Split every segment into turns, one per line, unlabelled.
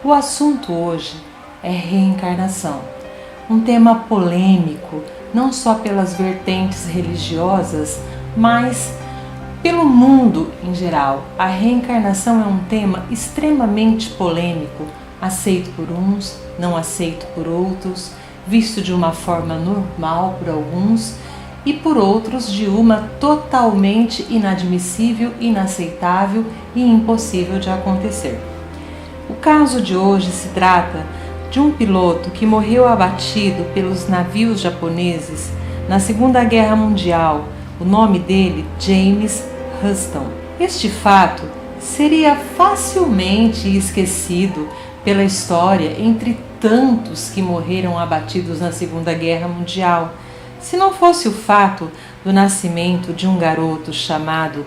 O assunto hoje é reencarnação, um tema polêmico, não só pelas vertentes religiosas, mas pelo mundo em geral. A reencarnação é um tema extremamente polêmico, aceito por uns, não aceito por outros, visto de uma forma normal por alguns e por outros de uma totalmente inadmissível, inaceitável e impossível de acontecer. O caso de hoje se trata de um piloto que morreu abatido pelos navios japoneses na Segunda Guerra Mundial. O nome dele, James Huston. Este fato seria facilmente esquecido pela história entre tantos que morreram abatidos na Segunda Guerra Mundial, se não fosse o fato do nascimento de um garoto chamado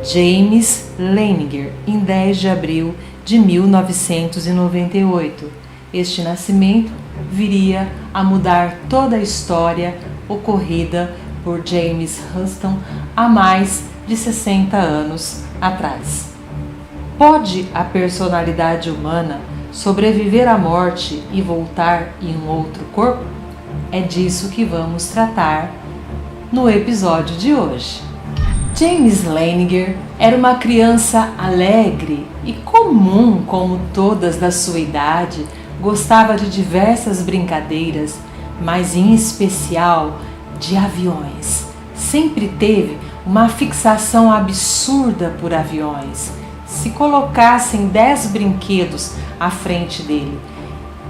James Leininger em 10 de abril de 1998. Este nascimento viria a mudar toda a história ocorrida por James Huston há mais de 60 anos atrás. Pode a personalidade humana sobreviver à morte e voltar em um outro corpo? É disso que vamos tratar no episódio de hoje. James Leininger era uma criança alegre e comum como todas da sua idade, gostava de diversas brincadeiras, mas em especial de aviões. Sempre teve uma fixação absurda por aviões. Se colocassem 10 brinquedos à frente dele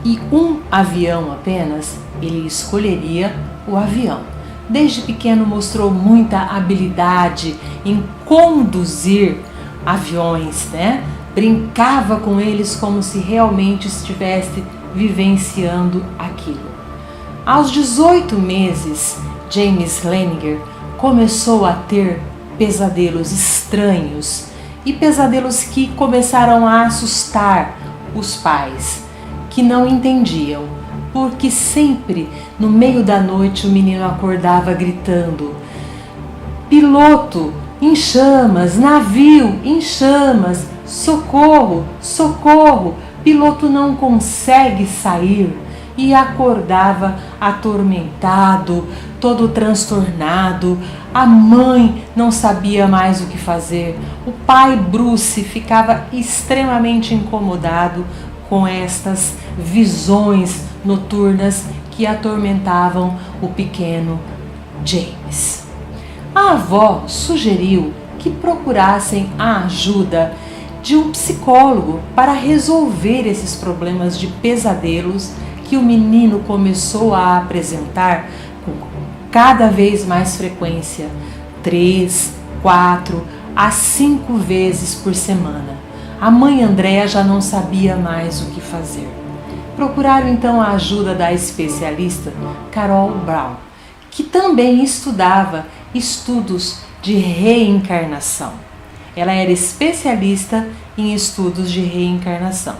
e um avião apenas, ele escolheria o avião. Desde pequeno mostrou muita habilidade em conduzir aviões, Brincava com eles como se realmente estivesse vivenciando aquilo. Aos 18 meses, James Leininger começou a ter pesadelos estranhos e pesadelos que começaram a assustar os pais, que não entendiam, porque sempre no meio da noite o menino acordava gritando: piloto em chamas, navio em chamas, socorro, socorro, piloto não consegue sair. E acordava atormentado, todo transtornado. A mãe não sabia mais o que fazer. O pai Bruce ficava extremamente incomodado com estas visões noturnas que atormentavam o pequeno James. A avó sugeriu que procurassem a ajuda de um psicólogo para resolver esses problemas de pesadelos que o menino começou a apresentar com cada vez mais frequência, 3, 4 a 5 vezes por semana. A mãe Andréa já não sabia mais o que fazer. Procuraram então a ajuda da especialista Carol Brown, que também estudava estudos de reencarnação. Ela era especialista em estudos de reencarnação.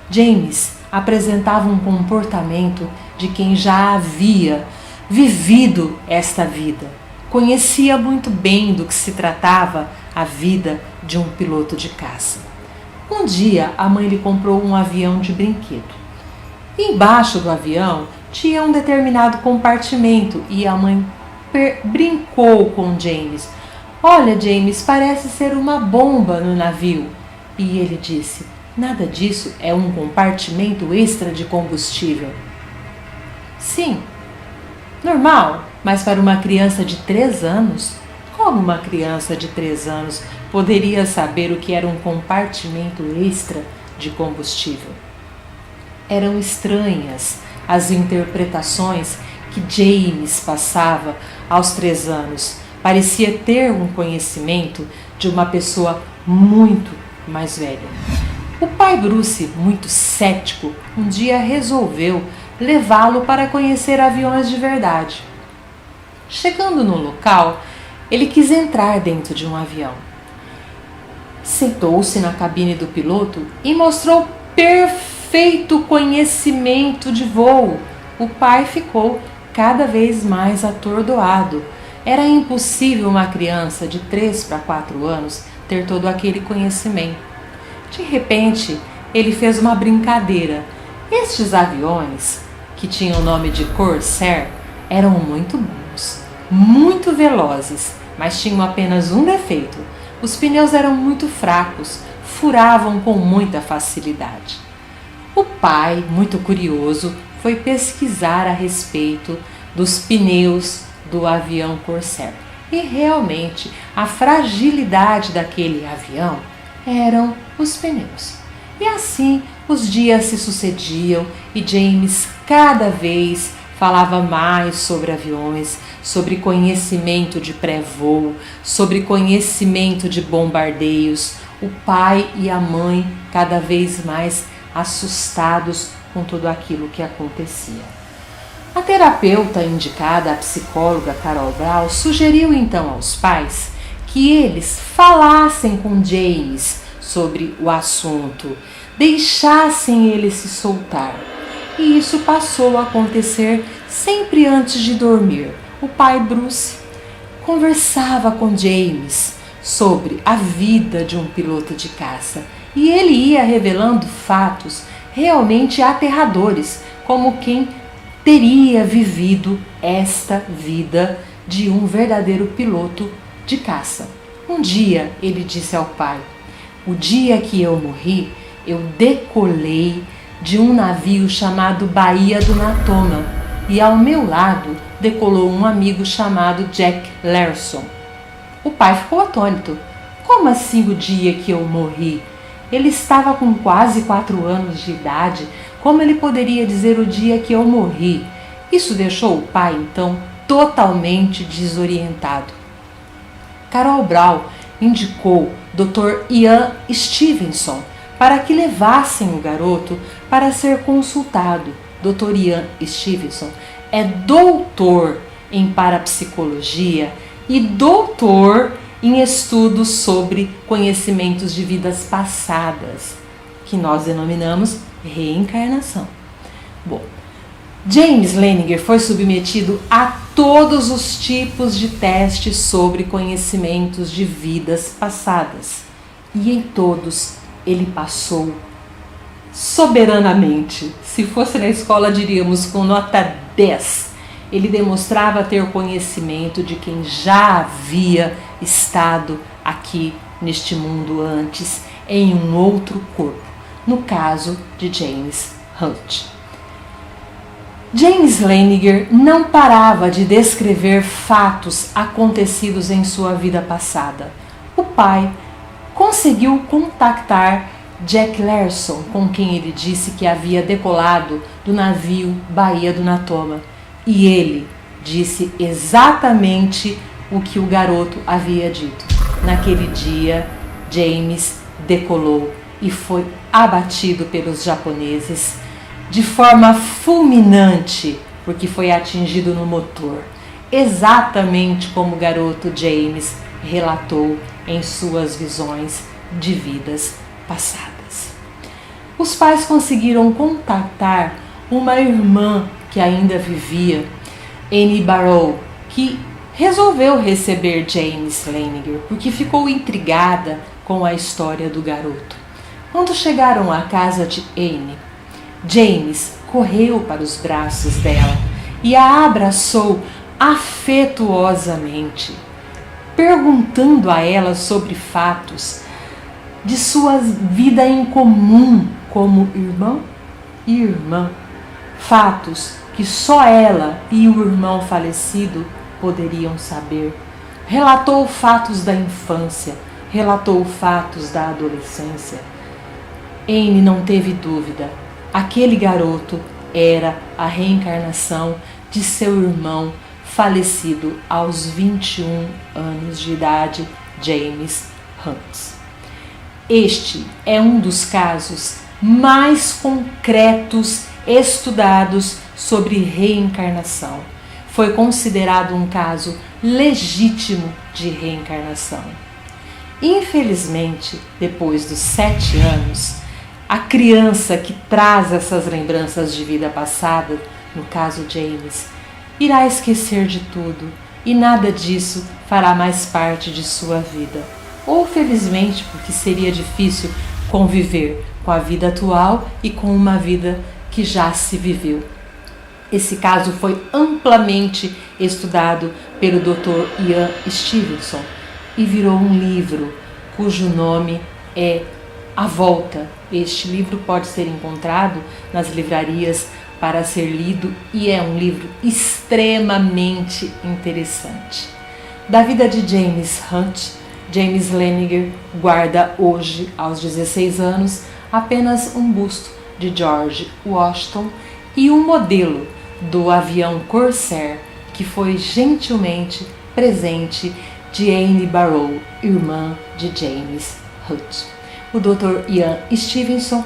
James apresentava um comportamento de quem já havia vivido esta vida. Conhecia muito bem do que se tratava a vida de um piloto de caça. Um dia, a mãe lhe comprou um avião de brinquedo. Embaixo do avião tinha um determinado compartimento e a mãe brincou com James. Olha, James, parece ser uma bomba no navio. E ele disse: nada disso, é um compartimento extra de combustível. Sim, normal, mas para uma criança de 3 anos, como uma criança de 3 anos poderia saber o que era um compartimento extra de combustível? Eram estranhas as interpretações que James passava aos 3 anos. Parecia ter um conhecimento de uma pessoa muito mais velha. O pai Bruce, muito cético, um dia resolveu levá-lo para conhecer aviões de verdade. Chegando no local, ele quis entrar dentro de um avião. Sentou-se na cabine do piloto e mostrou perfeito conhecimento de voo. O pai ficou cada vez mais atordoado. Era impossível uma criança de 3 para 4 anos ter todo aquele conhecimento. De repente, ele fez uma brincadeira. Estes aviões, que tinham o nome de Corsair, eram muito bons, muito velozes, mas tinham apenas um defeito: os pneus eram muito fracos, furavam com muita facilidade. O pai, muito curioso, foi pesquisar a respeito dos pneus do avião Corsair. E realmente a fragilidade daquele avião eram os pneus. E assim os dias se sucediam e James cada vez falava mais sobre aviões, sobre conhecimento de pré-voo, sobre conhecimento de bombardeios. O pai e a mãe cada vez mais assustados com tudo aquilo que acontecia. A terapeuta indicada, a psicóloga Carol Brown, sugeriu então aos pais que eles falassem com James sobre o assunto, deixassem ele se soltar. E isso passou a acontecer sempre antes de dormir. O pai Bruce conversava com James sobre a vida de um piloto de caça e ele ia revelando fatos realmente aterradores, como quem teria vivido esta vida de um verdadeiro piloto de caça. Um dia ele disse ao pai: o dia que eu morri, eu decolei de um navio chamado Baía do Natoma e ao meu lado decolou um amigo chamado Jack Larson. O pai ficou atônito. Como assim o dia que eu morri? Ele estava com quase 4 anos de idade. Como ele poderia dizer o dia que eu morri? Isso deixou o pai, então, totalmente desorientado. Carol Brown indicou Dr. Ian Stevenson para que levassem o garoto para ser consultado. Dr. Ian Stevenson é doutor em parapsicologia e doutor em estudos sobre conhecimentos de vidas passadas, que nós denominamos reencarnação. Bom, James Leininger foi submetido a todos os tipos de testes sobre conhecimentos de vidas passadas e em todos ele passou soberanamente. Se fosse na escola, diríamos com nota 10. Ele demonstrava ter conhecimento de quem já havia estado aqui neste mundo antes, em um outro corpo, no caso de James Hunt. James Leininger não parava de descrever fatos acontecidos em sua vida passada. O pai conseguiu contactar Jack Larson, com quem ele disse que havia decolado do navio Baía do Natoma. E ele disse exatamente o que o garoto havia dito. Naquele dia, James decolou e foi abatido pelos japoneses de forma fulminante, porque foi atingido no motor, exatamente como o garoto James relatou em suas visões de vidas passadas. Os pais conseguiram contactar uma irmã que ainda vivia, Annie Barrow, que resolveu receber James Leininger porque ficou intrigada com a história do garoto. Quando chegaram à casa de Annie, James correu para os braços dela e a abraçou afetuosamente, perguntando a ela sobre fatos de sua vida em comum como irmão e irmã, fatos que só ela e o irmão falecido poderiam saber. Relatou fatos da infância, relatou fatos da adolescência. Anne não teve dúvida, aquele garoto era a reencarnação de seu irmão falecido aos 21 anos de idade, James Hunt. Este é um dos casos mais concretos estudados sobre reencarnação. Foi considerado um caso legítimo de reencarnação. Infelizmente, depois dos 7 anos, a criança que traz essas lembranças de vida passada, no caso James, irá esquecer de tudo e nada disso fará mais parte de sua vida. Ou felizmente, porque seria difícil conviver com a vida atual e com uma vida que já se viveu. Esse caso foi amplamente estudado pelo Dr. Ian Stevenson e virou um livro cujo nome é A Volta. Este livro pode ser encontrado nas livrarias para ser lido e é um livro extremamente interessante. Da vida de James Hunt, James Laniger guarda hoje, aos 16 anos, apenas um busto de George Washington e um modelo do avião Corsair, que foi gentilmente presente de Anne Barrow, irmã de James Hunt. O Dr. Ian Stevenson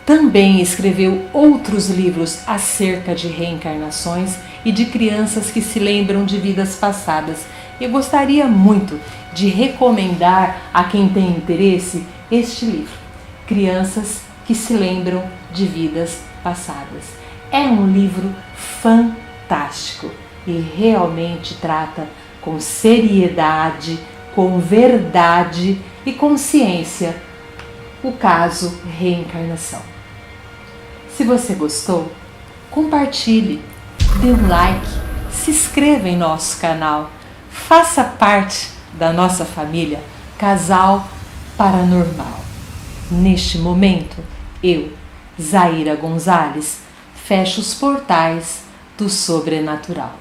também escreveu outros livros acerca de reencarnações e de crianças que se lembram de vidas passadas. Eu gostaria muito de recomendar a quem tem interesse este livro, Crianças que se lembram de vidas passadas. É um livro fantástico e realmente trata com seriedade, com verdade e consciência o caso reencarnação. Se você gostou, compartilhe, dê um like, se inscreva em nosso canal, faça parte da nossa família Casal Paranormal. Neste momento, eu, Zaira Gonzalez, fecho os portais do sobrenatural.